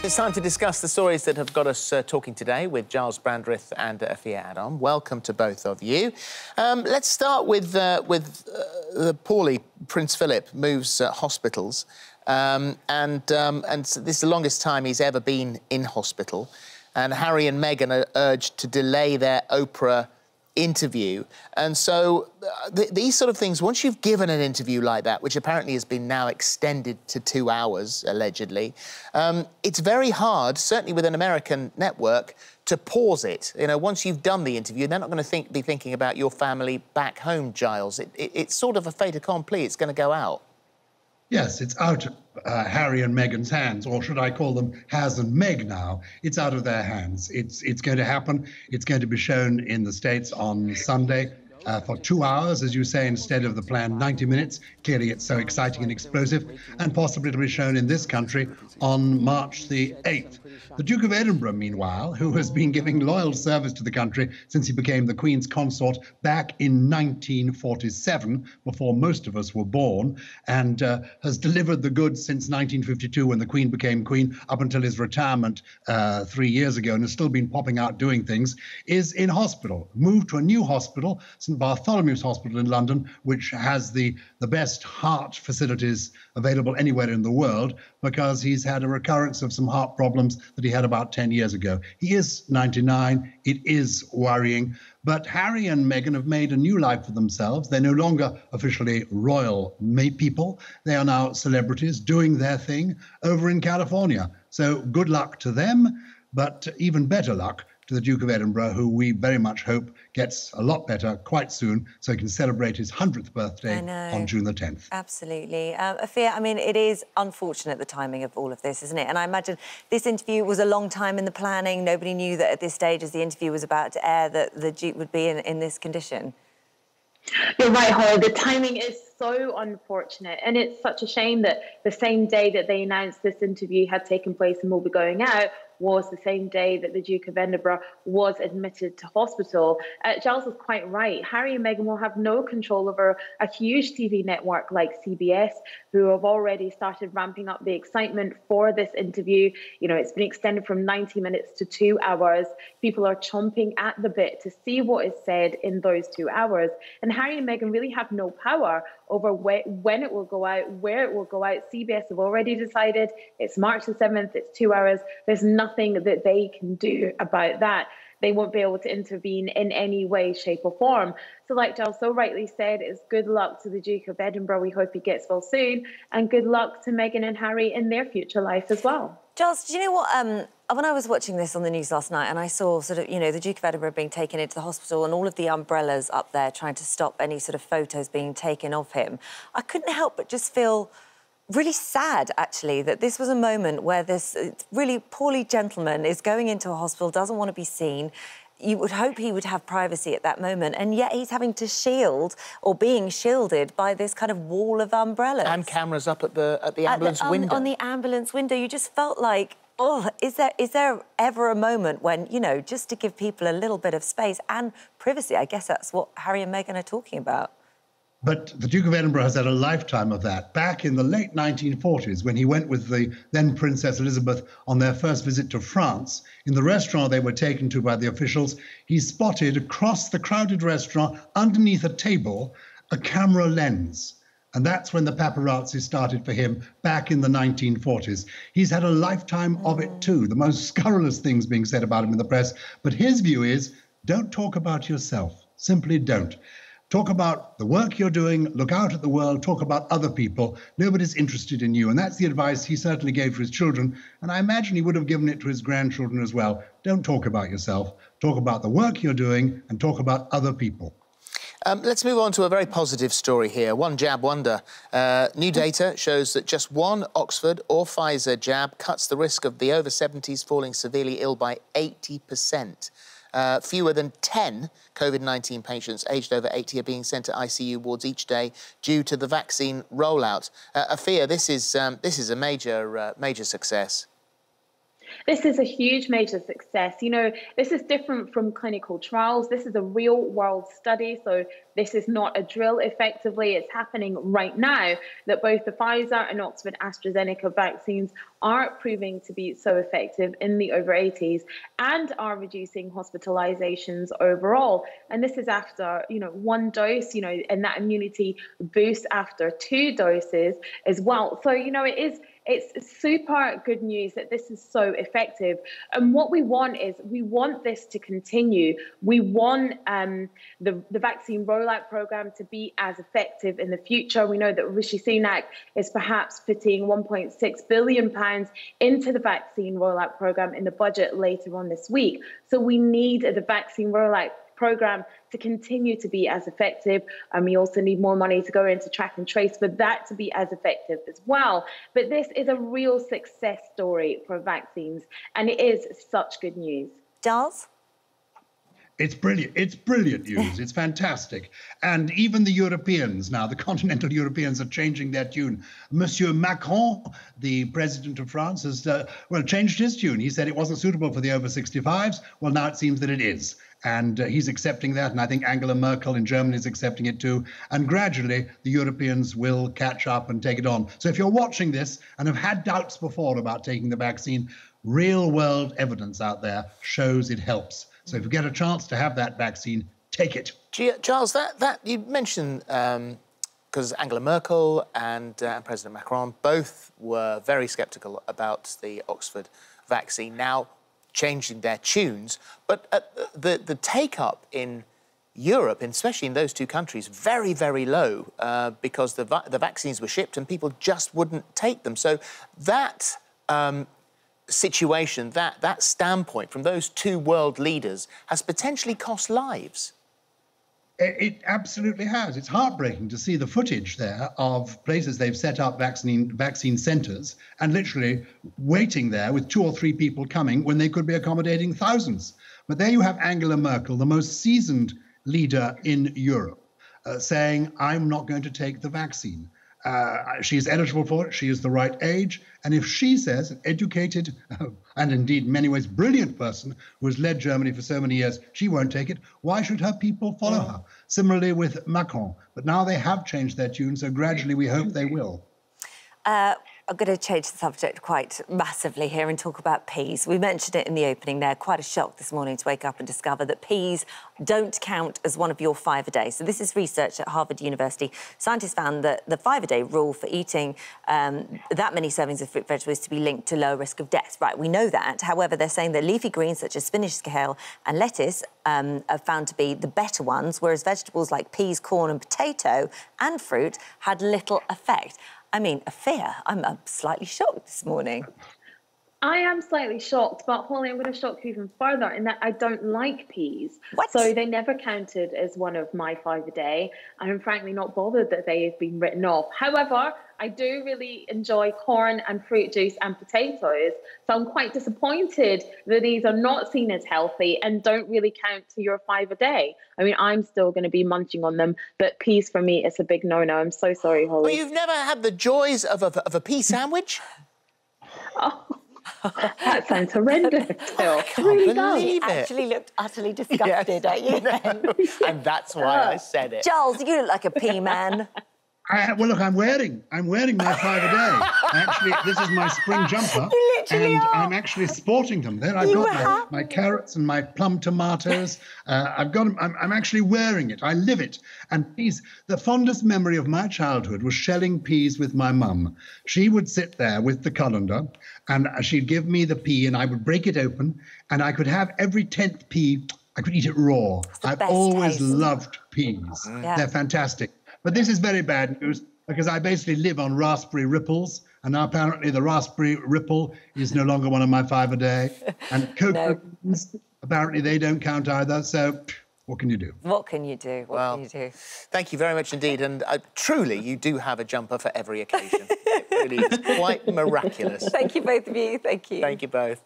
It's time to discuss the stories that have got us talking today with Gyles, Brandreth and Afua Adom. Welcome to both of you. Let's start with the poorly Prince Phillip moves hospitals, and this is the longest time he's ever been in hospital. And Harry and Meghan are urged to delay their Oprah interview. And so these sort of things, once you've given an interview like that, which apparently has been now extended to 2 hours, allegedly, it's very hard, certainly with an American network, to pause it. You know, once you've done the interview, they're not going to be thinking about your family back home, Gyles. It's sort of a fait accompli. It's going to go out. Yes, it's out of Harry and Meghan's hands, or should I call them Haz and Meg now? It's out of their hands. It's going to happen. It's going to be shown in the States on Sunday for 2 hours, as you say, instead of the planned 90 minutes. Clearly, it's so exciting and explosive, and possibly to be shown in this country on March the 8th. The Duke of Edinburgh, meanwhile, who has been giving loyal service to the country since he became the Queen's consort back in 1947, before most of us were born, and has delivered the goods since 1952 when the Queen became Queen, up until his retirement 3 years ago, and has still been popping out doing things, is in hospital. Moved to a new hospital, St Bartholomew's Hospital in London, which has the best heart facilities available anywhere in the world, because he's had a recurrence of some heart problems that he had about 10 years ago. He is 99. It is worrying. But Harry and Meghan have made a new life for themselves. They're no longer officially royal people. They are now celebrities doing their thing over in California. So good luck to them, but even better luck to the Duke of Edinburgh, who we very much hope gets a lot better quite soon, so he can celebrate his 100th birthday on June the 10th. Absolutely. Afua, I mean, it is unfortunate, the timing of all of this, isn't it? And I imagine this interview was a long time in the planning. Nobody knew that at this stage, as the interview was about to air, that the Duke would be in this condition. You're right, Holly. The timing is so unfortunate, and it's such a shame that the same day that they announced this interview had taken place and will be going out was the same day that the Duke of Edinburgh was admitted to hospital. Gyles was quite right. Harry and Meghan will have no control over a huge TV network like CBS, who have already started ramping up the excitement for this interview. You know, it's been extended from 90 minutes to 2 hours. People are chomping at the bit to see what is said in those 2 hours. And Harry and Meghan really have no power over when it will go out, where it will go out. CBS have already decided it's March the 7th, it's 2 hours. There's nothing that they can do about that. They won't be able to intervene in any way, shape or form. So like Gyles so rightly said, it's good luck to the Duke of Edinburgh. We hope he gets well soon. And good luck to Meghan and Harry in their future life as well. Gyles, do you know what? When I was watching this on the news last night and I saw sort of, you know, the Duke of Edinburgh being taken into the hospital and all of the umbrellas up there trying to stop any sort of photos being taken of him, I couldn't help but just feel really sad, actually, that this was a moment where this really poorly gentleman is going into a hospital, doesn't want to be seen. You would hope he would have privacy at that moment, and yet he's having to shield, or being shielded by this kind of wall of umbrellas. And cameras up at the ambulance window. On the ambulance window. You just felt like, oh, is there ever a moment when, you know, just to give people a little bit of space and privacy? I guess that's what Harry and Meghan are talking about. But the Duke of Edinburgh has had a lifetime of that. Back in the late 1940s, when he went with the then Princess Elizabeth on their first visit to France, in the restaurant they were taken to by the officials, he spotted across the crowded restaurant, underneath a table, a camera lens. And that's when the paparazzi started for him back in the 1940s. He's had a lifetime of it too, the most scurrilous things being said about him in the press. But his view is, don't talk about yourself. Simply don't. Talk about the work you're doing, look out at the world, talk about other people. Nobody's interested in you. And that's the advice he certainly gave to his children. And I imagine he would have given it to his grandchildren as well. Don't talk about yourself. Talk about the work you're doing and talk about other people. Let's move on to a very positive story here. One jab wonder. New data shows that just one Oxford or Pfizer jab cuts the risk of the over 70s falling severely ill by 80%. Fewer than 10 COVID-19 patients aged over 80 are being sent to ICU wards each day due to the vaccine rollout. Afua, this is a major success. This is a huge major success. You know, this is different from clinical trials. This is a real world study. So This is not a drill, effectively. It's happening right now that both the Pfizer and Oxford AstraZeneca vaccines are proving to be so effective in the over 80s and are reducing hospitalizations overall. And this is after, one dose, and that immunity boost after 2 doses as well. So, it's super good news that this is so effective. And what we want this to continue. We want the vaccine rollout program to be as effective in the future. We know that Rishi Sunak is perhaps putting £1.6 billion into the vaccine rollout program in the budget later on this week. So we need the vaccine rollout program to continue to be as effective. And we also need more money to go into track and trace for that to be as effective as well. But this is a real success story for vaccines, and it is such good news. Gyles? It's brilliant. It's brilliant news. It's fantastic. And even the Europeans now, the continental Europeans, are changing their tune. Monsieur Macron, the president of France, has, changed his tune. He said it wasn't suitable for the over 65s. Well, now it seems that it is. And he's accepting that. And I think Angela Merkel in Germany is accepting it too. And gradually, the Europeans will catch up and take it on. So if you're watching this and have had doubts before about taking the vaccine, real world evidence out there shows it helps. So if you get a chance to have that vaccine, take it. Gyles, that you mentioned, because Angela Merkel and President Macron both were very sceptical about the Oxford vaccine, now changing their tunes. But the take-up in Europe, especially in those two countries, very, very low, because the vaccines were shipped and people just wouldn't take them. So that situation, that standpoint from those two world leaders has potentially cost lives. It absolutely has. It's heartbreaking to see the footage there of places they've set up vaccine centres and literally waiting there with 2 or 3 people coming when they could be accommodating thousands. But there you have Angela Merkel, the most seasoned leader in Europe, saying, I'm not going to take the vaccine. She's eligible for it. She is the right age. And if she says, an educated and indeed in many ways brilliant person who has led Germany for so many years, she won't take it, why should her people follow her? Similarly with Macron. But now they have changed their tune, so gradually we hope they will. I'm going to change the subject quite massively here and talk about peas. We mentioned it in the opening there. Quite a shock this morning to wake up and discover that peas don't count as one of your 5 a day. So this is research at Harvard University. Scientists found that the 5 a day rule for eating that many servings of fruit vegetables is to be linked to lower risk of death. Right, we know that. However, they're saying that leafy greens such as spinach, kale and lettuce are found to be the better ones, whereas vegetables like peas, corn and potato and fruit had little effect. I mean, Afua, I'm slightly shocked this morning. I am slightly shocked, but Holly, I'm going to shock you even further in that I don't like peas. What? So they never counted as one of my 5 a day, and I'm frankly not bothered that they have been written off. However, I do really enjoy corn and fruit juice and potatoes, so I'm quite disappointed that these are not seen as healthy and don't really count to your 5 a day. I mean, I'm still going to be munching on them, but peas for me is a big no-no. I'm so sorry, Holly. Well, you've never had the joys of a pea sandwich? Oh. That sounds horrendous. I can't believe it. You actually looked utterly disgusted, don't you? And that's why I said it. Gyles, you look like a pea man. Well, look, I'm wearing my 5 a day. Actually, this is my spring jumper, and I'm actually sporting them. There, I've got my carrots and my plum tomatoes. I've got them. I'm actually wearing it. I live it. And peas. The fondest memory of my childhood was shelling peas with my mum. She would sit there with the colander, and she'd give me the pea, and I would break it open, and I could have every 10th pea. I could eat it raw. I've always loved peas. Yeah. They're fantastic. But this is very bad news because I basically live on raspberry ripples, and now apparently the raspberry ripple is no longer one of my 5 a day. And cocoa beans, apparently they don't count either. So what can you do? What can you do? What can you do? Thank you very much indeed. And truly, you do have a jumper for every occasion. It really is quite miraculous. Thank you, both of you. Thank you. Thank you both.